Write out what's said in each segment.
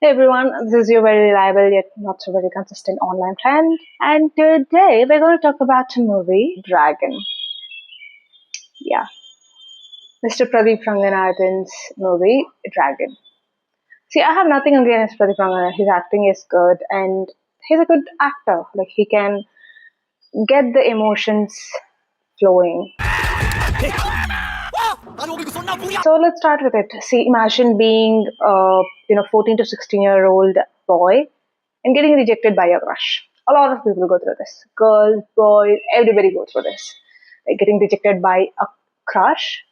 Hey everyone, this is your very reliable yet not so very consistent online friend, and today we're going to talk about a movie, Dragon. Yeah, Mr. Pradeep Ranganathan's movie, Dragon. See, I have nothing against Pradeep Ranganathan. His acting is good, and he's a good actor. Like he can get the emotions flowing. So let's start with it. See, imagine being a 14 to 16-year-old boy and getting rejected by your crush. A lot of people go through this. Girls, boys, everybody goes through this. Like getting rejected by a crush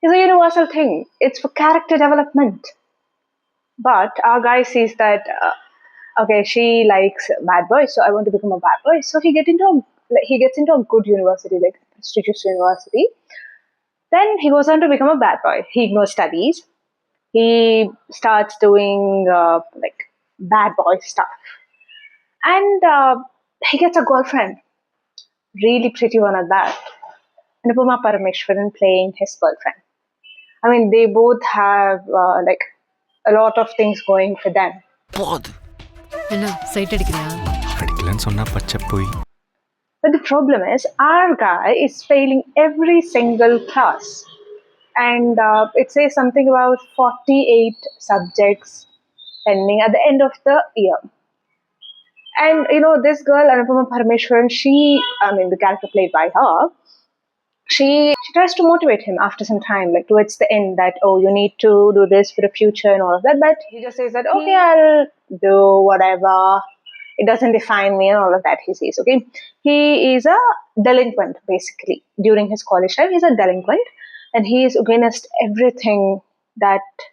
is a universal thing. It's for character development. But our guy sees that okay, she likes bad boys, so I want to become a bad boy. So he gets into a good university, like prestigious university. Then he goes on to become a bad boy. He ignores studies. He starts doing like bad boy stuff, and he gets a girlfriend, really pretty one at that. Anupama Parameshwaran playing his girlfriend. I mean, they both have like a lot of things going for them. போது என்ன side அடிக்கிறியா அடிக்கலன்னு சொன்னா பச்சை போய் But the problem is, our guy is failing every single class. And it says something about 48 subjects pending at the end of the year. And this girl, Anupama Parameshwaran, the character played by her, she tries to motivate him after some time, like towards the end, that you need to do this for the future and all of that. But he just says that okay, I'll do whatever. It doesn't define me and all of that. He says okay. He is a delinquent basically during his college time. He's a delinquent, and he is against everything that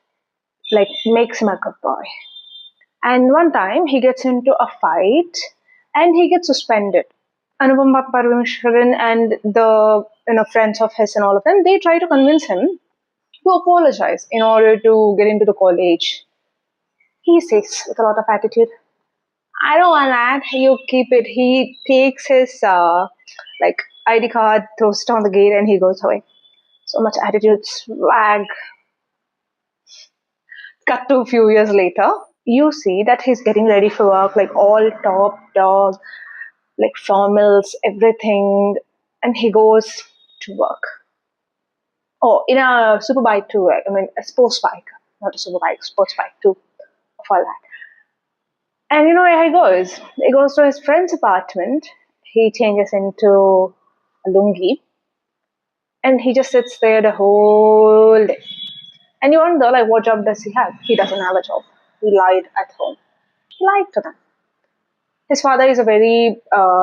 like makes him a good boy. And one time he gets into a fight and he gets suspended. Anupama Parameshwaran and the friends of his and all of them, they try to convince him to apologize in order to get into the college. He says with a lot of attitude, I don't want that. You keep it. He takes his like ID card, throws it on the gate, and he goes away. So much attitude, swag. Cut to a few years later, you see that he's getting ready for work, like all top dog, like formals, everything, and he goes to work. Oh, in a super bike too. I mean, a sports bike, not a super bike, sports bike too, of all that. And you know where he goes? He goes to his friend's apartment. He changes into a lungi, and he just sits there the whole day. And you wonder, like, what job does he have? He doesn't have a job. He lied at home. He lied to them. His father is a very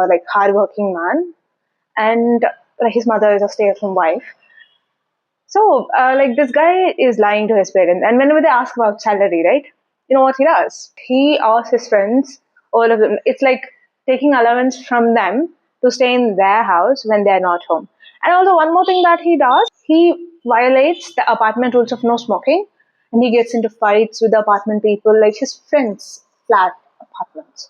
like hardworking man, and like his mother is a stay-at-home wife. So like this guy is lying to his parents, and whenever they ask about salary, right? You know what he does? He asks his friends, all of them. It's like taking allowance from them to stay in their house when they are not home. And also one more thing that he does, he violates the apartment rules of no smoking, and he gets into fights with the apartment people, like his friends' flat apartments.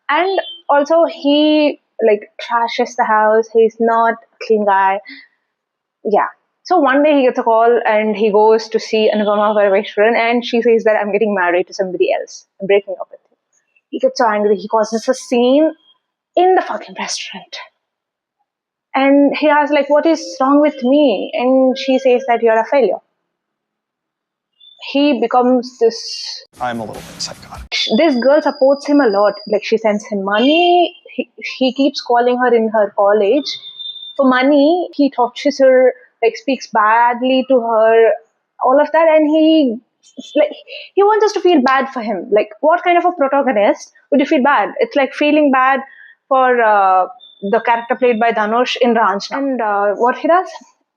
And also he like trashes the house. He's not a clean guy. Yeah. So one day he gets a call and he goes to see Anupama Parameshwaran, and she says that I'm getting married to somebody else. I'm breaking up with him. He gets so angry. He causes a scene in the fucking restaurant. And he asks like, what is wrong with me? And she says that you're a failure. He becomes this. I'm a little bit psychotic. This girl supports him a lot. Like she sends him money. He keeps calling her in her college for money. He tortures her, like speaks badly to her, all of that. And he wants us to feel bad for him. Like what kind of a protagonist would you feel bad? It's like feeling bad for the character played by Dhanush in Ranjana. And what he does,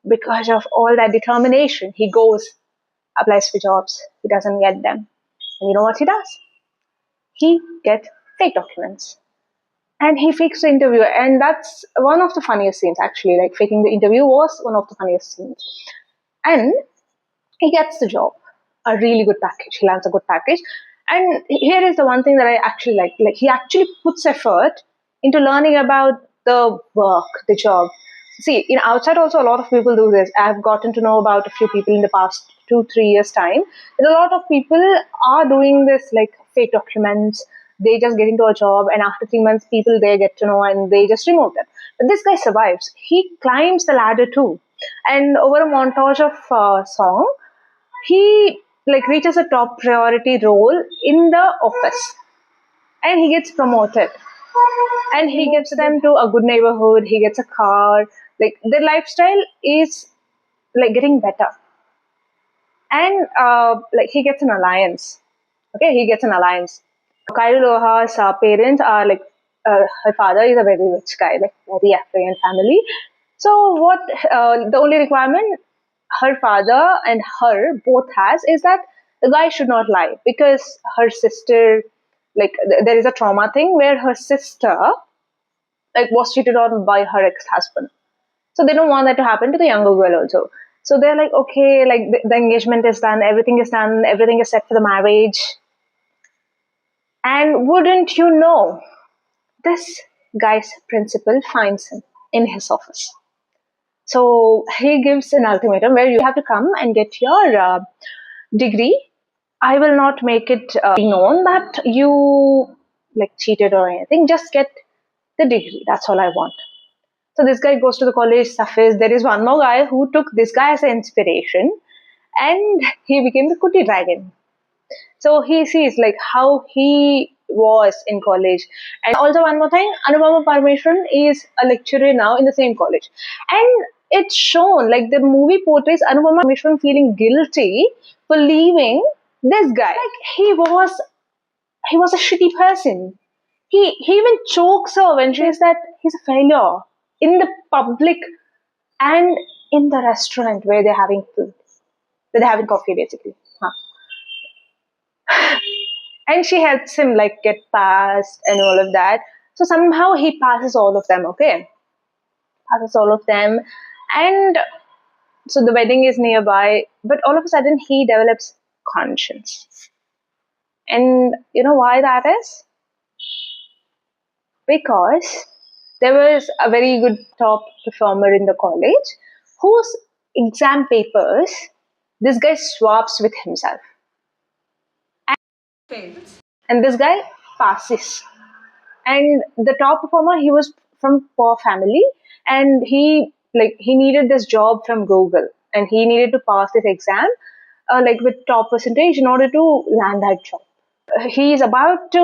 because of all that determination, he goes, applies for jobs. He doesn't get them. And you know what he does? He gets fake documents. And he fakes the interview. And that's one of the funniest scenes, actually. Like, faking the interview was one of the funniest scenes. And he gets the job. A really good package. He lands a good package. And here is the one thing that I actually like. Like, he actually puts effort into learning about the work, the job. See, outside also a lot of people do this. I've gotten to know about a few people in the past 2-3 years time, that a lot of people are doing this like fake documents. They just get into a job, and after 3 months, people there get to know, and they just remove them. But this guy survives. He climbs the ladder too, and over a montage of song, he like reaches a top priority role in the office, and he gets promoted, and he gets them to a good neighborhood. He gets a car. Like their lifestyle is like getting better, and like he gets an alliance. Okay, he gets an alliance. Kyle Loha's parents are like, her father is a very rich guy, like very affluent family. So what the only requirement her father and her both has is that the guy should not lie, because her sister, like there is a trauma thing where her sister like was cheated on by her ex-husband. So they don't want that to happen to the younger girl also. So they're like, okay, like the engagement is done, everything is set for the marriage. And wouldn't you know, this guy's principal finds him in his office. So he gives an ultimatum where you have to come and get your degree. I will not make it be known that you like cheated or anything. Just get the degree. That's all I want. So this guy goes to the college, suffers. There is one more guy who took this guy as an inspiration, and he became the Kuti Dragon. So he sees like how he was in college. And also one more thing, Anupama Parmeshwaran is a lecturer now in the same college. And it's shown, like the movie portrays Anupama Parmeshwaran feeling guilty for leaving this guy. Like he was a shitty person. He even chokes her when she says that he's a failure in the public and in the restaurant where they're having food. Where they're having coffee basically. Huh. And she helps him like get past and all of that. So somehow he passes all of them, okay? Passes all of them. And so the wedding is nearby, but all of a sudden he develops conscience. And you know why that is? Because there was a very good top performer in the college whose exam papers this guy swaps with himself. And this guy passes. And the top performer, he was from poor family, and he needed this job from Google, and he needed to pass this exam like with top percentage in order to land that job. He is about to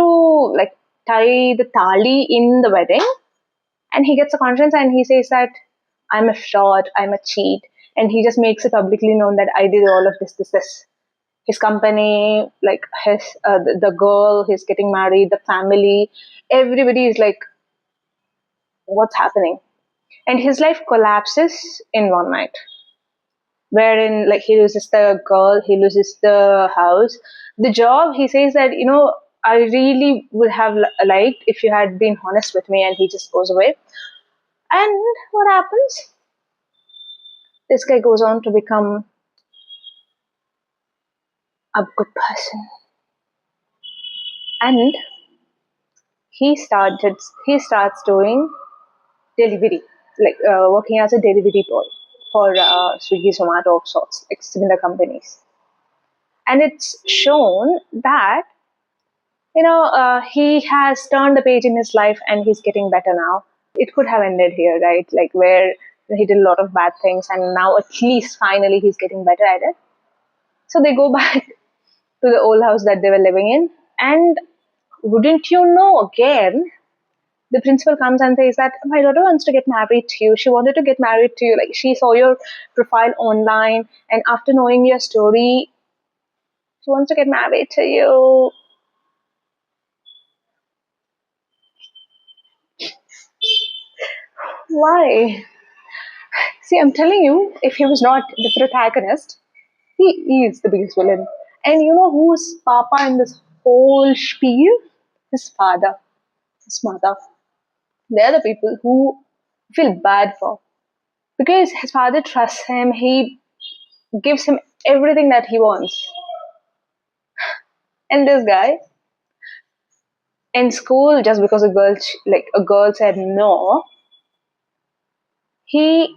like tie the tali in the wedding, and he gets a conscience, and he says that I'm a fraud, I'm a cheat, and he just makes it publicly known that I did all of this. His company, like the girl, he's getting married, the family, everybody is like, what's happening? And his life collapses in one night, wherein like he loses the girl, he loses the house, the job. He says that, I really would have liked if you had been honest with me, and he just goes away. And what happens? This guy goes on to become a good person, and he starts doing delivery, like working as a delivery boy for Swiggy, Zomato of sorts, like similar companies. And it's shown that he has turned the page in his life, and he's getting better now. It could have ended here, right? Like where he did a lot of bad things, and now at least finally he's getting better at it. So they go back to the old house that they were living in, and wouldn't you know, again, the principal comes and says that my daughter wants to get married to you. She wanted to get married to you. Like she saw your profile online, and after knowing your story, she wants to get married to you. Why? See, I'm telling you, if he was not the protagonist, he is the biggest villain. And you know who's Papa in this whole spiel? His father, his mother. They're the people who feel bad for. Because his father trusts him, he gives him everything that he wants. And this guy, in school, just because a girl said no, he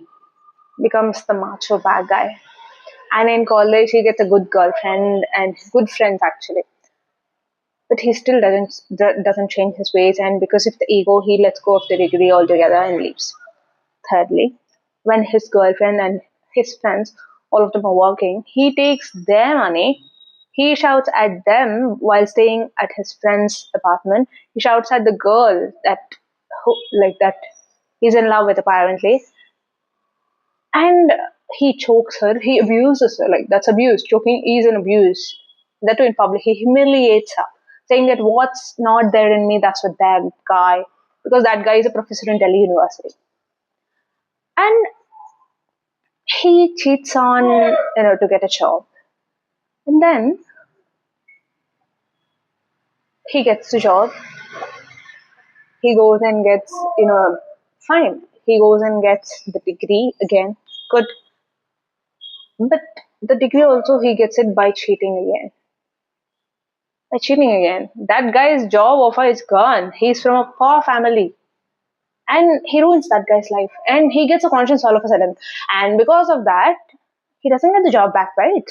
becomes the macho bad guy. And in college, he gets a good girlfriend and good friends actually. But he still doesn't change his ways, and because of the ego, he lets go of the degree altogether and leaves. Thirdly, when his girlfriend and his friends, all of them are working, he takes their money. He shouts at them while staying at his friend's apartment. He shouts at the girl that he's in love with apparently, and he chokes her. He abuses her. Like that's abuse. Choking is an abuse. That too in public. He humiliates her, saying that what's not there in me, that's with that guy, because that guy is a professor in Delhi University, and he cheats on to get a job, and then he gets the job. He goes and gets fine. He goes and gets the degree again. Good, but the degree also he gets it by cheating again. By cheating again. That guy's job offer is gone. He's from a poor family. And he ruins that guy's life. And he gets a conscience all of a sudden. And because of that, he doesn't get the job back, right?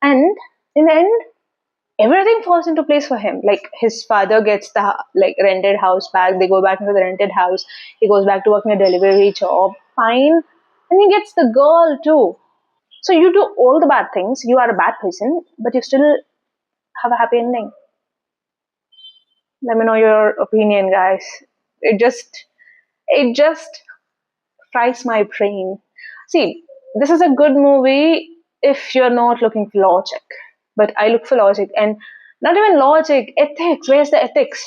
And in the end, everything falls into place for him. Like his father gets the rented house back. They go back into the rented house. He goes back to working a delivery job. Fine. And he gets the girl too. So you do all the bad things. You are a bad person, but you still have a happy ending. Let me know your opinion, guys. It just fries my brain. See, this is a good movie if you're not looking for logic. But I look for logic, and not even logic, ethics. Where's the ethics?